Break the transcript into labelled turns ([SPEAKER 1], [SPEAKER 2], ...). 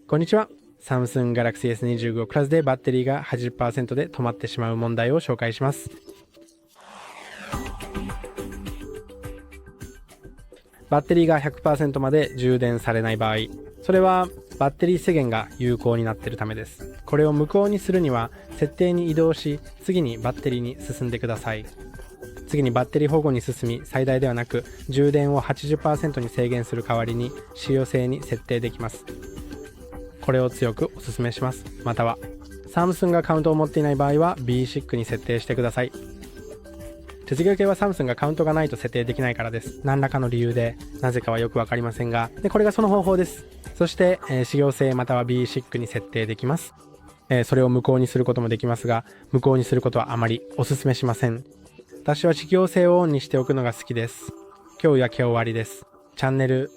[SPEAKER 1] こんにちは。Samsung Galaxy S25+でバッテリーが 80% で止まってしまう問題を紹介します。バッテリーが 100% まで充電されない場合、それはバッテリー制限が有効になっているためです。これを無効にするには、設定に移動し、次にバッテリーに進んでください。次にバッテリー保護に進み、最大ではなく充電を 80% に制限する代わりに使用性に設定できます。これを強くお勧めします。または Samsung がカウントを持っていない場合は B-SIC に設定してください。鉄業系は Samsung がカウントがないと設定できないからです。何らかの理由で、なぜかはよくわかりませんが、これがその方法です。そして、使用性または B-SIC に設定できます。それを無効にすることもできますが、無効にすることはあまりお勧めしません。私は使用性をオンにしておくのが好きです。今日や今日終わりです。チャンネル